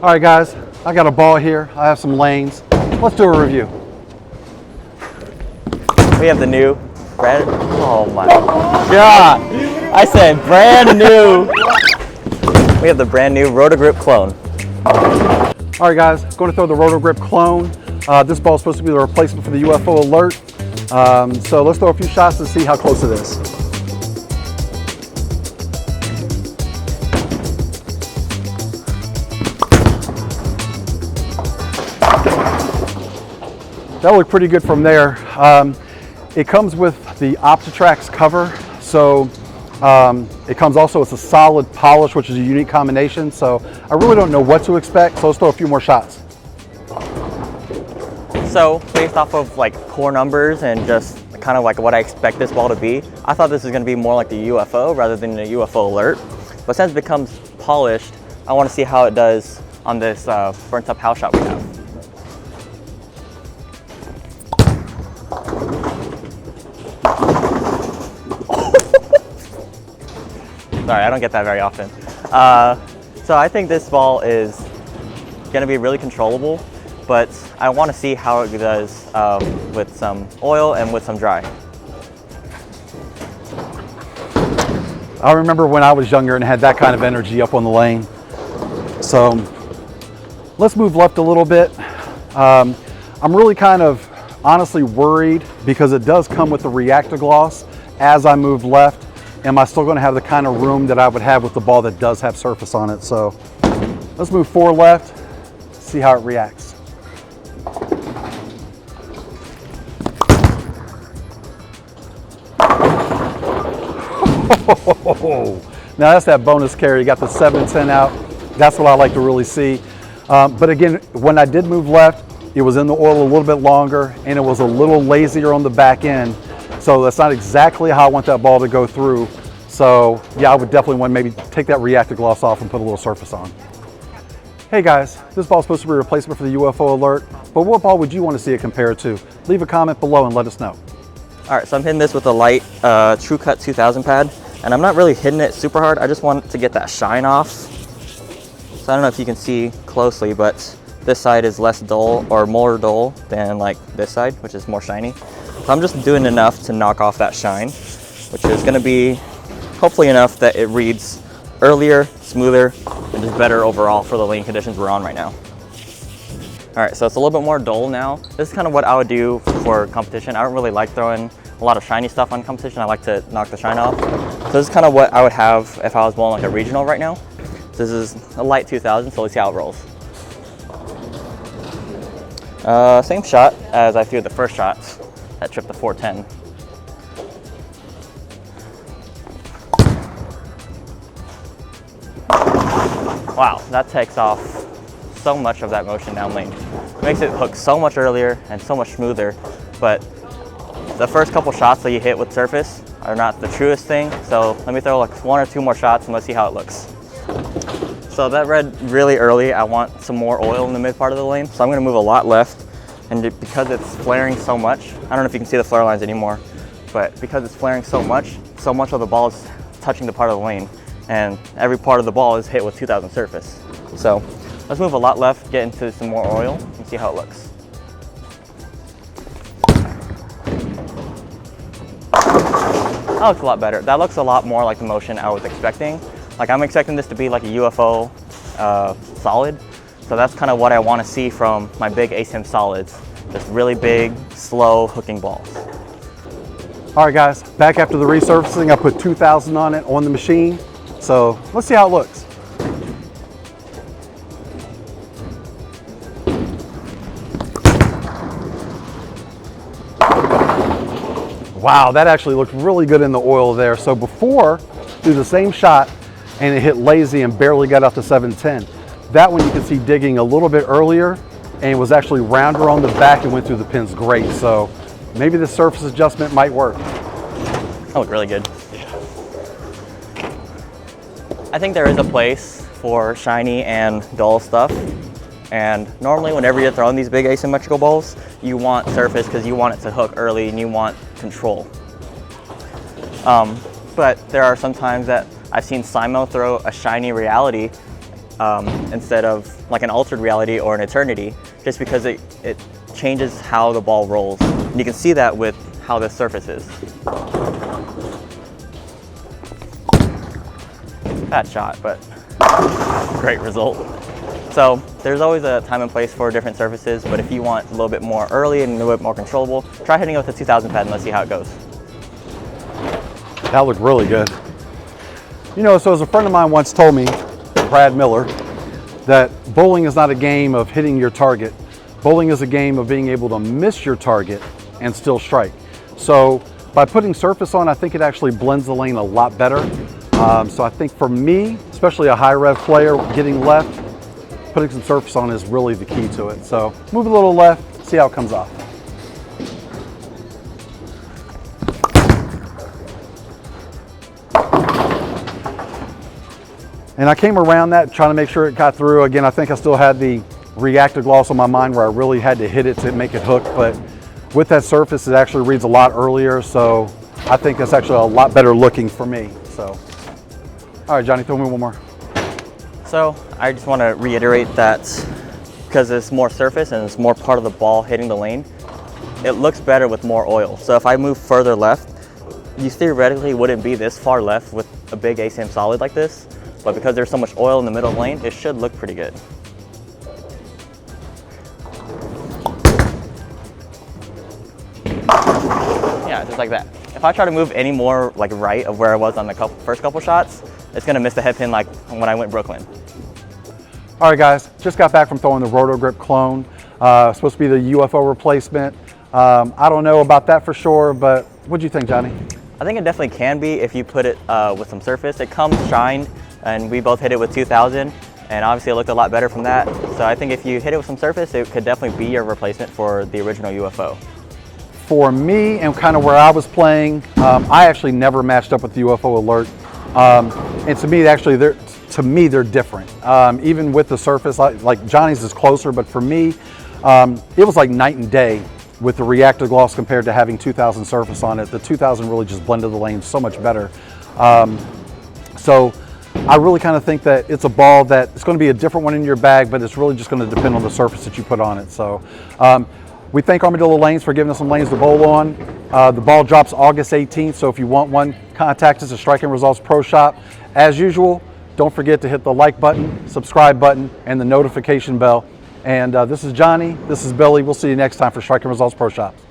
All right, guys, I got a ball here. I have some lanes. Let's do a review. We have the new brand. Oh my God! I said brand new. We have the brand new Roto Clone. All right, guys, going to throw the Roto Clone. This ball is supposed to be the replacement for the UFO alert. So let's throw a few shots to see how close it is. That looked pretty good from there. It comes with the Optitrax cover, so it comes also with a solid polish, which is a unique combination. So I really don't know what to expect, so let's throw a few more shots. So based off of like core numbers and just kind of like what I expect this ball to be, I thought this was going to be more like the UFO rather than the UFO alert. But since it becomes polished, I want to see how it does on this burnt up house shot we have. Sorry, I don't get that very often. So I think this ball is going to be really controllable, but I want to see how it does with some oil and with some dry. I remember when I was younger and had that kind of energy up on the lane. So let's move left a little bit. I'm really kind of honestly worried because it does come with the reactor gloss. As I move left, am I still going to have the kind of room that I would have with the ball that does have surface on it? So let's move 4 left, see how it reacts. Now that's that bonus carry. You got the 7-10 out. That's what I like to really see. But again, when I did move left, it was in the oil a little bit longer and it was a little lazier on the back end. So that's not exactly how I want that ball to go through. So yeah, I would definitely want to maybe take that reactor gloss off and put a little surface on. Hey guys, this ball is supposed to be a replacement for the UFO alert, but what ball would you want to see it compared to? Leave a comment below and let us know. All right, so I'm hitting this with a light True Cut 2000 pad, and I'm not really hitting it super hard. I just want to get that shine off. So I don't know if you can see closely, but this side is less dull or more dull than like this side, which is more shiny. So I'm just doing enough to knock off that shine, which is going to be hopefully enough that it reads earlier, smoother, and just better overall for the lane conditions we're on right now. All right, so it's a little bit more dull now. This is kind of what I would do for competition. I don't really like throwing a lot of shiny stuff on competition. I like to knock the shine off. So this is kind of what I would have if I was bowling like a regional right now. This is a light 2000, so let's see how it rolls. Same shot as I threw the first shot that tripped the 410. Wow, that takes off so much of that motion downlane. It makes it hook so much earlier and so much smoother, but the first couple shots that you hit with surface are not the truest thing, so let me throw like 1 or 2 more shots and let's see how it looks. So that read really early. I want some more oil in the mid part of the lane, so I'm going to move a lot left, and because it's flaring so much, I don't know if you can see the flare lines anymore, but because it's flaring so much of the ball is touching the part of the lane, and every part of the ball is hit with 2000 surface. So let's move a lot left, get into some more oil, and see how it looks. That looks a lot better. That looks a lot more like the motion I was expecting. Like I'm expecting this to be like a UFO solid. So that's kind of what I want to see from my big ASIM solids. Just really big, slow hooking balls. All right guys, back after the resurfacing, I put 2000 on it on the machine. So let's see how it looks. Wow, that actually looked really good in the oil there. So before, do the same shot and it hit lazy and barely got out to 710. That one you can see digging a little bit earlier and it was actually rounder on the back and went through the pins great. So maybe the surface adjustment might work. That looked really good. I think there is a place for shiny and dull stuff. And normally whenever you're throwing these big asymmetrical balls, you want surface because you want it to hook early and you want control. But there are some times that I've seen Simo throw a shiny reality instead of like an altered reality or an eternity, just because it changes how the ball rolls. And you can see that with how this surface is. Bad shot, but great result. So there's always a time and place for different surfaces, but if you want a little bit more early and a little bit more controllable, try hitting it with a 2000 pad and let's see how it goes. That looked really good. You know, so as a friend of mine once told me, Brad Miller, that bowling is not a game of hitting your target. Bowling is a game of being able to miss your target and still strike. So by putting surface on, I think it actually blends the lane a lot better. So I think for me, especially a high rev player, getting left, putting some surface on is really the key to it. So move a little left, see how it comes off. And I came around that, trying to make sure it got through. Again, I think I still had the reactive gloss on my mind where I really had to hit it to make it hook, but with that surface, it actually reads a lot earlier, so I think that's actually a lot better looking for me. So, all right, Johnny, throw me one more. So I just want to reiterate that because it's more surface and it's more part of the ball hitting the lane, it looks better with more oil. So if I move further left, you theoretically wouldn't be this far left with a big ASAM solid like this, but because there's so much oil in the middle of the lane, it should look pretty good. Yeah, just like that. If I try to move any more like right of where I was on the first couple shots, it's gonna miss the head pin like when I went Brooklyn. All right, guys, just got back from throwing the Roto Grip Clone. Supposed to be the UFO replacement. I don't know about that for sure, but what do you think, Johnny? I think it definitely can be if you put it with some surface. It comes shined, and we both hit it with 2000, and obviously it looked a lot better from that. So I think if you hit it with some surface, it could definitely be your replacement for the original UFO. For me and kind of where I was playing, I actually never matched up with the UFO Alert. And to me, actually, they're different. Even with the surface, like Johnny's is closer, but for me, it was like night and day with the reactive gloss compared to having 2000 surface on it. The 2000 really just blended the lane so much better. So I really kind of think that it's a ball that it's going to be a different one in your bag, but it's really just going to depend on the surface that you put on it. So we thank Armadillo Lanes for giving us some lanes to bowl on. The ball drops August 18th, so if you want one, contact us at Striking Results Pro Shop. As usual, don't forget to hit the like button, subscribe button, and the notification bell. And this is Johnny, this is Billy. We'll see you next time for Striking Results Pro Shops.